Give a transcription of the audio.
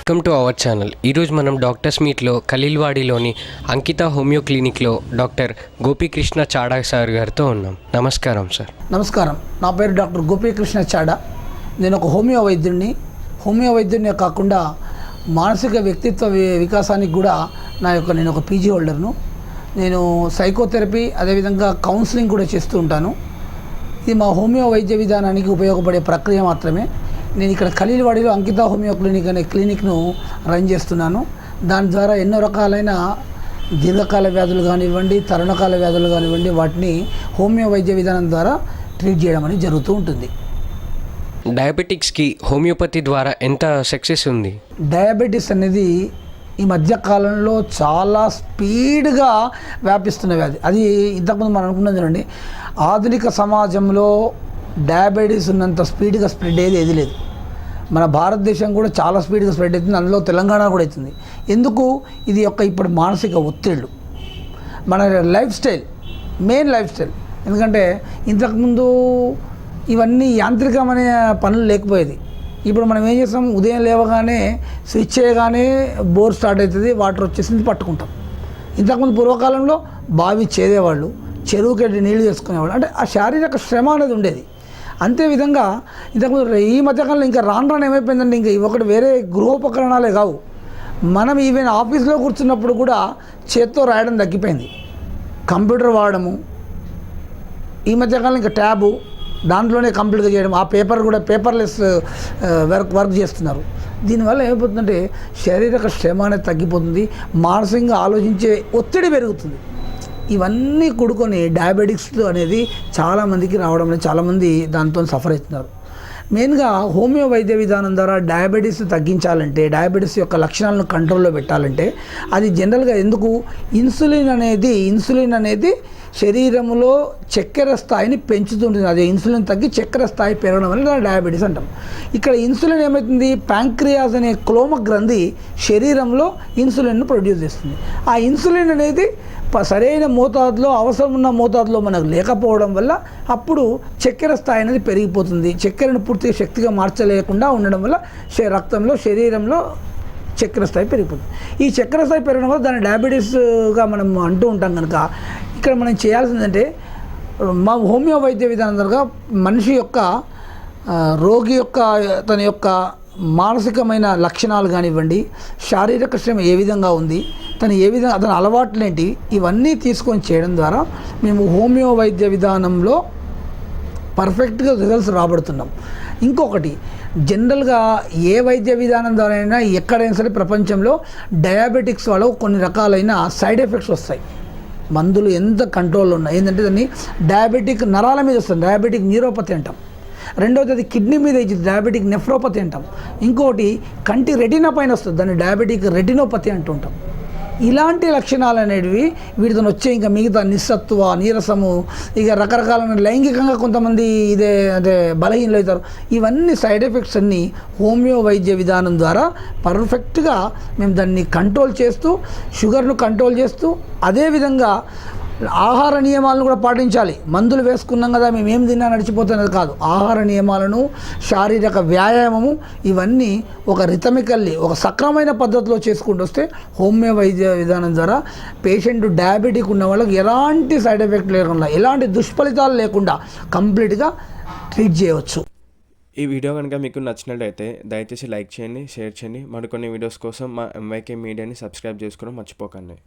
Welcome to our channel. ఈరోజు మనం doctors మీట్లో ఖలీల్వాడిలోని అంకిత హోమియో క్లినిక్లో డాక్టర్ గోపీకృష్ణ చాడా సార్ గారితో ఉన్నాం. నమస్కారం సార్. నమస్కారం. నా పేరు డాక్టర్ గోపీకృష్ణ చాడా. నేను ఒక హోమియో వైద్యుడిని. హోమియో వైద్యుడినే కాకుండా మానసిక వ్యక్తిత్వ వికాసానికి కూడా నేను ఒక పీజీ హోల్డర్ను. నేను సైకోథెరపీ అదేవిధంగా కౌన్సిలింగ్ కూడా చేస్తూ ఉంటాను. ఇది మా హోమియో వైద్య విధానానికి ఉపయోగపడే ప్రక్రియ మాత్రమే. నేను ఇక్కడ ఖలీల్వాడిలో అంకిత హోమియో క్లినిక్ అనే క్లినిక్ను రన్ చేస్తున్నాను. దాని ద్వారా ఎన్నో రకాలైన దీర్ఘకాల వ్యాధులు కానివ్వండి, తరుణకాల వ్యాధులు కానివ్వండి, వాటిని హోమియో వైద్య విధానం ద్వారా ట్రీట్ చేయడం అనేది జరుగుతూ ఉంటుంది. డయాబెటిక్స్కి హోమియోపతి ద్వారా ఎంత సక్సెస్ ఉంది? డయాబెటీస్ అనేది ఈ మధ్య కాలంలో చాలా స్పీడ్గా వ్యాపిస్తున్న వ్యాధి. అది ఇంతకుముందు మనం అనుకున్నది చూడండి, ఆధునిక సమాజంలో డయాబెటీస్ ఉన్నంత స్పీడ్గా స్ప్రెడ్ అయ్యేది ఏది లేదు. మన భారతదేశం కూడా చాలా స్పీడ్గా స్ప్రెడ్ అవుతుంది, అందులో తెలంగాణ కూడా అవుతుంది. ఎందుకు? ఇది ఇప్పుడు మానసిక ఒత్తిళ్ళు, మన life style, main life style. ఎందుకంటే ఇంతకుముందు ఇవన్నీ యాంత్రికమైన పనులు లేకపోయేది. ఇప్పుడు మనం ఏం చేస్తాం, ఉదయం లేవగానే స్విచ్ చేయగానే బోర్ స్టార్ట్ అవుతుంది, వాటర్ వచ్చేసింది, పట్టుకుంటాం. ఇంతకుముందు పూర్వకాలంలో బావి చేదేవాళ్ళు, చెరువుకి వెళ్ళి నీళ్లు చేసుకునేవాళ్ళు. అంటే ఆ శారీరక శ్రమ అనేది ఉండేది. అంతేవిధంగా ఇంతకుముందు ఈ మధ్యకాలంలో ఇంకా రాను ఏమైపోయిందంటే, ఇంకా ఒకటి వేరే గృహోపకరణాలే కావు, మనం ఈవెన్ ఆఫీస్లో కూర్చున్నప్పుడు కూడా చేత్తో రాయడం తగ్గిపోయింది. కంప్యూటర్ వాడము, ఈ మధ్యకాలంలో ఇంకా ట్యాబు, దాంట్లోనే కంప్లీట్గా చేయడం, ఆ పేపర్ కూడా పేపర్లెస్ వర్క్ చేస్తున్నారు. దీనివల్ల ఏమైపోతుందంటే శారీరక శ్రమ అనేది తగ్గిపోతుంది, మానసికంగా ఆలోచించే ఒత్తిడి పెరుగుతుంది. ఇవన్నీ కూడుకొని డయాబెటిక్స్ అనేది చాలామందికి రావడం అనేది, చాలామంది దాంతో సఫర్ అవుతున్నారు. మెయిన్గా హోమియో వైద్య విధానం ద్వారా డయాబెటీస్ తగ్గించాలంటే, డయాబెటీస్ యొక్క లక్షణాలను కంట్రోల్లో పెట్టాలంటే, అది జనరల్గా ఎందుకు ఇన్సులిన్ అనేది శరీరంలో చక్కెర స్థాయిని పెంచుతుంటుంది. అదే ఇన్సులిన్ తగ్గి చక్కెర స్థాయి పెరగడం వల్ల దాన్ని డయాబెటీస్ అంటాం. ఇక్కడ ఇన్సులిన్ ఏమవుతుంది, ప్యాంక్రియాస్ అనే క్లోమ గ్రంథి శరీరంలో ఇన్సులిన్ను ప్రొడ్యూస్ చేస్తుంది. ఆ ఇన్సులిన్ అనేది సరైన మోతాదులో, అవసరం ఉన్న మోతాదులో మనకు లేకపోవడం వల్ల అప్పుడు చక్కెర స్థాయి అనేది పెరిగిపోతుంది. చక్కెరను పూర్తిగా శక్తిగా మార్చలేకుండా ఉండడం వల్ల రక్తంలో, శరీరంలో చక్కెర స్థాయి పెరిగిపోతుంది. ఈ చక్కెర స్థాయి పెరగడం వల్ల దాన్ని డయాబెటీస్గా మనం అంటూ ఉంటాం. కనుక ఇక్కడ మనం చేయాల్సిందంటే, మా హోమియో వైద్య విధానం ద్వారా మనిషి యొక్క రోగి యొక్క తన యొక్క మానసికమైన లక్షణాలు కానివ్వండి, శారీరక శ్రమ ఏ విధంగా ఉంది, అతని అలవాట్లు ఏంటి, ఇవన్నీ తీసుకొని చేయడం ద్వారా మేము హోమియో వైద్య విధానంలో పర్ఫెక్ట్గా రిజల్ట్స్ రాబడుతున్నాం. ఇంకొకటి, జనరల్గా ఏ వైద్య విధానం ద్వారా అయినా ఎక్కడైనా సరే ప్రపంచంలో డయాబెటిక్స్ వల్ల కొన్ని రకాలైన సైడ్ ఎఫెక్ట్స్ వస్తాయి. మందులు ఎంత కంట్రోల్లో ఉన్నాయి, ఏంటంటే దాన్ని డయాబెటిక్ నరాల మీద వస్తుంది, డయాబెటిక్ న్యూరోపతి అంటాం. రెండవది అది కిడ్నీ మీద ఇచ్చింది, డయాబెటిక్ నెఫ్రోపతి అంటాం. ఇంకోటి కంటి రెటినా పైన వస్తుంది, దాన్ని డయాబెటిక్ రెటినోపతి అంటుంటాం. ఇలాంటి లక్షణాలు అనేవి వీటితో వచ్చే ఇంకా మిగతా నిస్సత్వ, నీరసము, ఇక రకరకాల లైంగికంగా కొంతమంది బలహీనలు అవుతారు. ఇవన్నీ సైడ్ ఎఫెక్ట్స్ అన్నీ హోమియో వైద్య విధానం ద్వారా పర్ఫెక్ట్గా మేము దాన్ని కంట్రోల్ చేస్తూ, షుగర్ను కంట్రోల్ చేస్తూ, అదేవిధంగా ఆహార నియమాలను కూడా పాటించాలి. మందులు వేసుకున్నాం కదా మేము ఏం తిన్నా నడిచిపోతున్నది కాదు. ఆహార నియమాలను, శారీరక వ్యాయామము, ఇవన్నీ ఒక రిథమికల్లీ, ఒక సక్రమైన పద్ధతిలో చేసుకుంటూ వస్తే హోమియో వైద్య విధానం ద్వారా పేషెంట్ డయాబెటిక్ ఉన్న వాళ్ళకి ఎలాంటి సైడ్ ఎఫెక్ట్ లేకుండా, ఎలాంటి దుష్ఫలితాలు లేకుండా కంప్లీట్గా ట్రీట్ చేయవచ్చు. ఈ వీడియో కనుక మీకు నచ్చినట్లయితే దయచేసి లైక్ చేయండి, షేర్ చేయండి. మరికొన్ని వీడియోస్ కోసం మా MYK మీడియాని సబ్స్క్రైబ్ చేసుకోవడం మర్చిపోకండి.